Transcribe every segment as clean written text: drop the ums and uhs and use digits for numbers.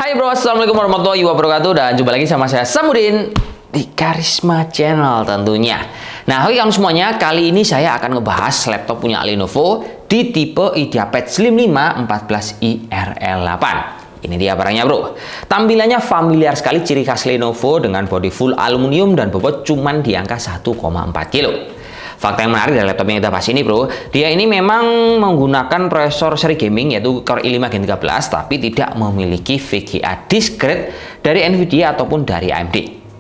Hai bro, assalamualaikum warahmatullahi wabarakatuh. Dan jumpa lagi sama saya Samudin di Karisma Channel tentunya. Nah, oke kamu semuanya, kali ini saya akan ngebahas laptop punya Lenovo di tipe IdeaPad Slim 5 14i RL8. Ini dia barangnya bro. Tampilannya familiar sekali, ciri khas Lenovo dengan bodi full aluminium dan bobot cuman di angka 1,4 kg. Fakta yang menarik dari laptop yang kita bahas ini bro, dia ini memang menggunakan prosesor seri gaming yaitu Core i5 Gen 13, tapi tidak memiliki VGA discrete dari Nvidia ataupun dari AMD.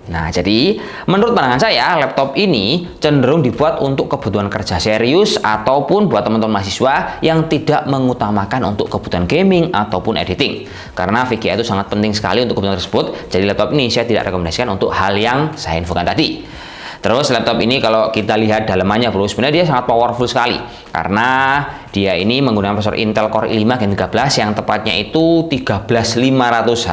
Nah, jadi menurut pandangan saya, laptop ini cenderung dibuat untuk kebutuhan kerja serius ataupun buat teman-teman mahasiswa yang tidak mengutamakan untuk kebutuhan gaming ataupun editing. Karena VGA itu sangat penting sekali untuk kebutuhan tersebut, jadi laptop ini saya tidak rekomendasikan untuk hal yang saya infokan tadi. Terus laptop ini kalau kita lihat dalamannya bro, sebenarnya dia sangat powerful sekali karena dia ini menggunakan prosesor Intel Core i5 Gen 13 yang tepatnya itu 13500H,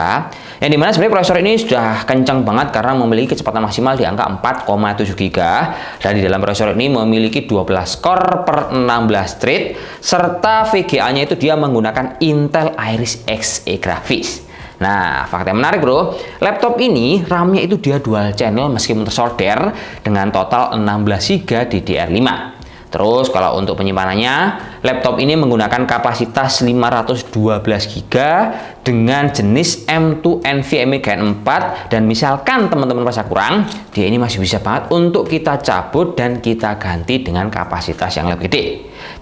yang dimana sebenarnya prosesor ini sudah kencang banget karena memiliki kecepatan maksimal di angka 4,7 GHz, dan di dalam prosesor ini memiliki 12 core per 16 thread serta VGA-nya itu dia menggunakan Intel Iris Xe grafis. Nah, fakta yang menarik bro, laptop ini RAM-nya itu dia dual channel meskipun tersolder dengan total 16 GB DDR5. Terus kalau untuk penyimpanannya, laptop ini menggunakan kapasitas 512 GB dengan jenis M2 NVMe Gen 4, dan misalkan teman-teman merasa kurang, dia ini masih bisa banget untuk kita cabut dan kita ganti dengan kapasitas yang lebih gede.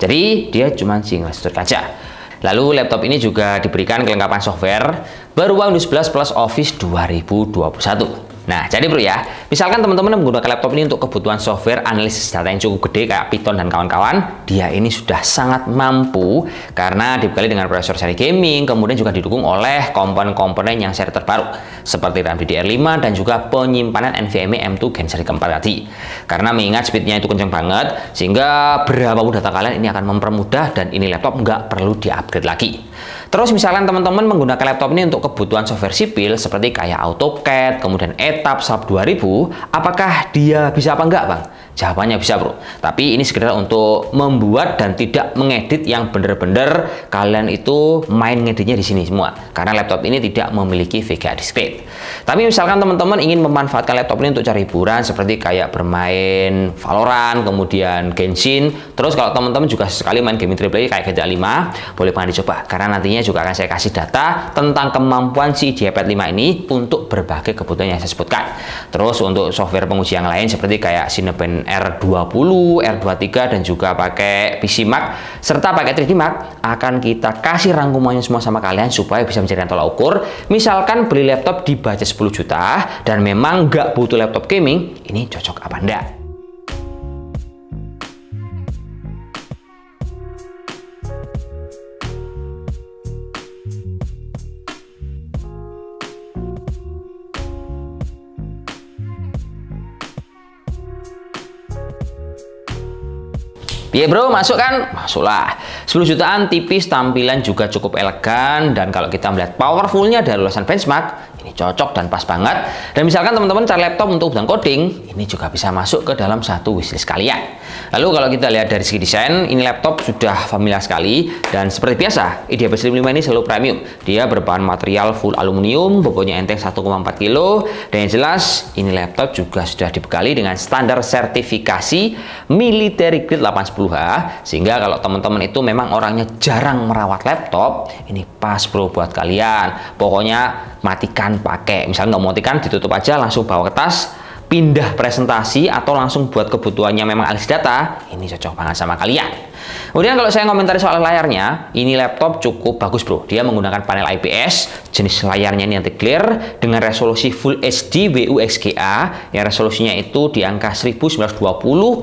Jadi dia cuma single storage aja. Lalu laptop ini juga diberikan kelengkapan software berupa Windows 11 plus Office 2021. Nah, jadi bro ya, misalkan teman-teman menggunakan laptop ini untuk kebutuhan software analisis data yang cukup gede kayak Python dan kawan-kawan, dia ini sudah sangat mampu karena dibekali dengan prosesor seri gaming, kemudian juga didukung oleh komponen-komponen yang seri terbaru seperti RAM DDR5 dan juga penyimpanan NVMe M2 Gen seri keempat tadi. Karena mengingat speednya itu kencang banget, sehingga berapapun data kalian ini akan mempermudah dan ini laptop nggak perlu di-upgrade lagi. Terus misalkan teman-teman menggunakan laptop ini untuk kebutuhan software sipil seperti kayak AutoCAD, kemudian ETAP SAP 2000, apakah dia bisa apa enggak bang? Jawabannya bisa bro, tapi ini sekedar untuk membuat dan tidak mengedit yang bener-bener kalian itu main ngeditnya di sini semua, karena laptop ini tidak memiliki VGA discrete. Tapi misalkan teman-teman ingin memanfaatkan laptop ini untuk cari hiburan seperti kayak bermain Valorant, kemudian Genshin, terus kalau teman-teman juga sekali main gaming AAA kayak GTA 5, boleh banget dicoba, karena nantinya juga akan saya kasih data tentang kemampuan si IdeaPad 5 ini untuk berbagai kebutuhan yang saya sebutkan. Terus untuk software penguji yang lain seperti kayak Cinebench R20, R23 dan juga pakai PC Mark serta pakai 3D Mark, akan kita kasih rangkumannya semua sama kalian supaya bisa menjadikan tolak ukur. Misalkan beli laptop di budget 10 juta dan memang nggak butuh laptop gaming, ini cocok apa enggak? Iya bro, masuk kan? Masuklah. 10 jutaan tipis, tampilan juga cukup elegan, dan kalau kita melihat powerfulnya dari lulusan benchmark, ini cocok dan pas banget. Dan misalkan teman-teman cari laptop untuk kebutuhan coding, ini juga bisa masuk ke dalam satu wishlist kalian. Lalu kalau kita lihat dari segi desain, ini laptop sudah familiar sekali, dan seperti biasa, IdeaPad Slim 5 ini selalu premium. Dia berbahan material full aluminium, bobotnya enteng 1,4 kg, dan yang jelas, ini laptop juga sudah dibekali dengan standar sertifikasi military grade 810H, sehingga kalau teman-teman itu memang orangnya jarang merawat laptop, ini pas bro buat kalian. Pokoknya matikan pakai, misalnya nggak mau matikan, ditutup aja, langsung bawa ke tas, pindah presentasi atau langsung buat kebutuhannya memang analisis data, ini cocok banget sama kalian. Kemudian kalau saya komentari soal layarnya, ini laptop cukup bagus bro. Dia menggunakan panel IPS, jenis layarnya ini anti glare dengan resolusi Full HD WUXGA yang resolusinya itu di angka 1920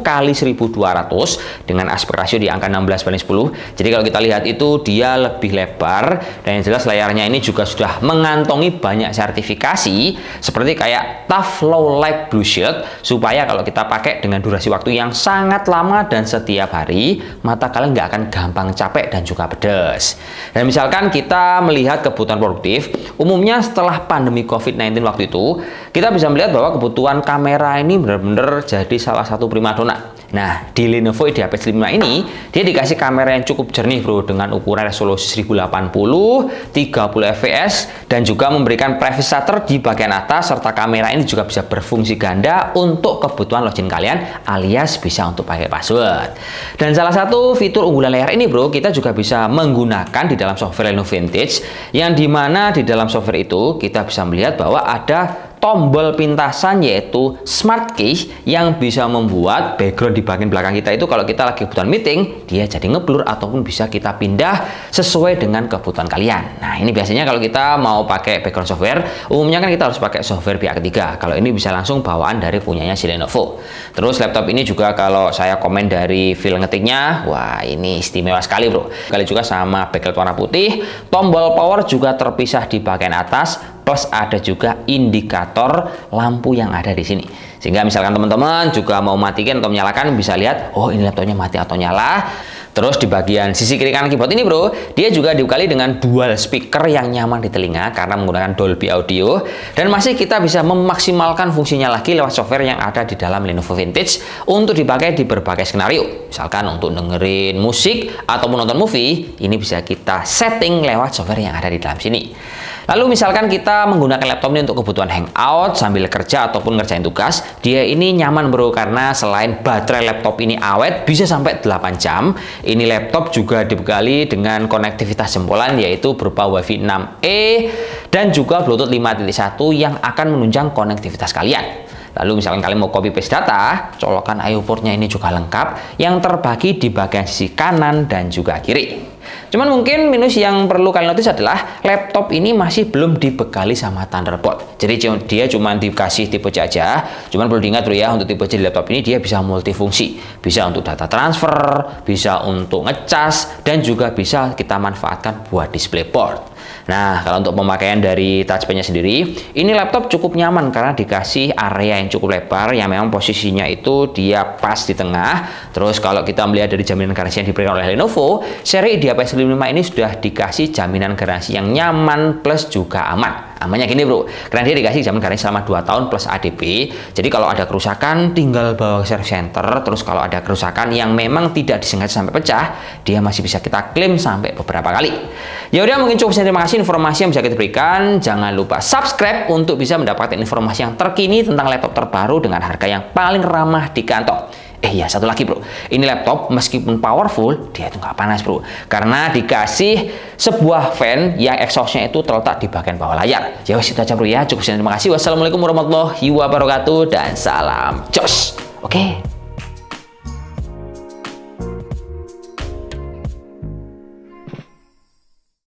x 1200 dengan aspek rasio di angka 16:10. Jadi kalau kita lihat itu dia lebih lebar, dan yang jelas layarnya ini juga sudah mengantongi banyak sertifikasi seperti kayak TUF Low Light Blue Shield, supaya kalau kita pakai dengan durasi waktu yang sangat lama dan setiap hari, mata kalian nggak akan gampang capek dan juga pedas. Dan misalkan kita melihat kebutuhan produktif, umumnya setelah pandemi COVID-19 waktu itu, kita bisa melihat bahwa kebutuhan kamera ini benar-benar jadi salah satu primadona. Nah, di Lenovo IdeaPad Slim 5 ini, dia dikasih kamera yang cukup jernih bro, dengan ukuran resolusi 1080, 30 fps, dan juga memberikan privacy shutter di bagian atas, serta kamera ini juga bisa berfungsi ganda untuk kebutuhan login kalian alias bisa untuk pakai password. Dan salah satu fitur unggulan layar ini bro, kita juga bisa menggunakan di dalam software Lenovo Vintage, yang dimana di dalam software itu kita bisa melihat bahwa ada tombol pintasan yaitu Smart Key yang bisa membuat background di bagian belakang kita itu kalau kita lagi kebutuhan meeting dia jadi ngeblur ataupun bisa kita pindah sesuai dengan kebutuhan kalian. Nah ini biasanya kalau kita mau pakai background software umumnya kan kita harus pakai software pihak ketiga. Kalau ini bisa langsung bawaan dari punyanya si Lenovo. Terus laptop ini juga kalau saya komen dari feel ngetiknya, wah ini istimewa sekali bro. Kali juga sama backlight warna putih, tombol power juga terpisah di bagian atas, plus ada juga indikator lampu yang ada di sini. Sehingga misalkan teman-teman juga mau matikan atau menyalakan bisa lihat, oh ini laptopnya mati atau nyala. Terus di bagian sisi kiri kanan keyboard ini bro, dia juga dibekali dengan dual speaker yang nyaman di telinga karena menggunakan Dolby Audio. Dan masih kita bisa memaksimalkan fungsinya lagi lewat software yang ada di dalam Lenovo Vintage untuk dipakai di berbagai skenario. Misalkan untuk dengerin musik ataupun nonton movie, ini bisa kita setting lewat software yang ada di dalam sini. Lalu misalkan kita menggunakan laptop ini untuk kebutuhan hangout sambil kerja ataupun ngerjain tugas, dia ini nyaman bro karena selain baterai laptop ini awet bisa sampai 8 jam, ini laptop juga dibekali dengan konektivitas jempolan yaitu berupa Wi-Fi 6E dan juga Bluetooth 5.1 yang akan menunjang konektivitas kalian. Lalu misalkan kalian mau copy paste data, colokan I/O portnya ini juga lengkap yang terbagi di bagian sisi kanan dan juga kiri. Cuman mungkin minus yang perlu kalian notice adalah laptop ini masih belum dibekali sama Thunderbolt. Jadi dia cuma dikasih tipe C aja. Cuman perlu diingat bro ya, untuk tipe C di laptop ini dia bisa multifungsi. Bisa untuk data transfer, bisa untuk ngecas, dan juga bisa kita manfaatkan buat DisplayPort. Nah, kalau untuk pemakaian dari touchpad-nya sendiri, ini laptop cukup nyaman karena dikasih area yang cukup lebar yang memang posisinya itu dia pas di tengah. Terus kalau kita melihat dari jaminan garansi yang diberikan oleh Lenovo, seri IdeaPad Slim 5 ini sudah dikasih jaminan garansi yang nyaman plus juga aman. Amannya gini bro, karena dia dikasih jaminan garansi selama 2 tahun plus ADB. Jadi kalau ada kerusakan tinggal bawa ke service center. Terus kalau ada kerusakan yang memang tidak disengaja sampai pecah, dia masih bisa kita klaim sampai beberapa kali. Ya udah, mungkin cukup. Terima kasih informasi yang bisa kita berikan. Jangan lupa subscribe untuk bisa mendapatkan informasi yang terkini tentang laptop terbaru dengan harga yang paling ramah di kantong. Ya satu lagi bro, ini laptop meskipun powerful dia itu nggak panas bro, karena dikasih sebuah fan yang exhaustnya itu terletak di bagian bawah layar. Ya wes itu aja bro ya, cukup. Terima kasih. Wassalamualaikum warahmatullahi wabarakatuh dan salam jos. Oke.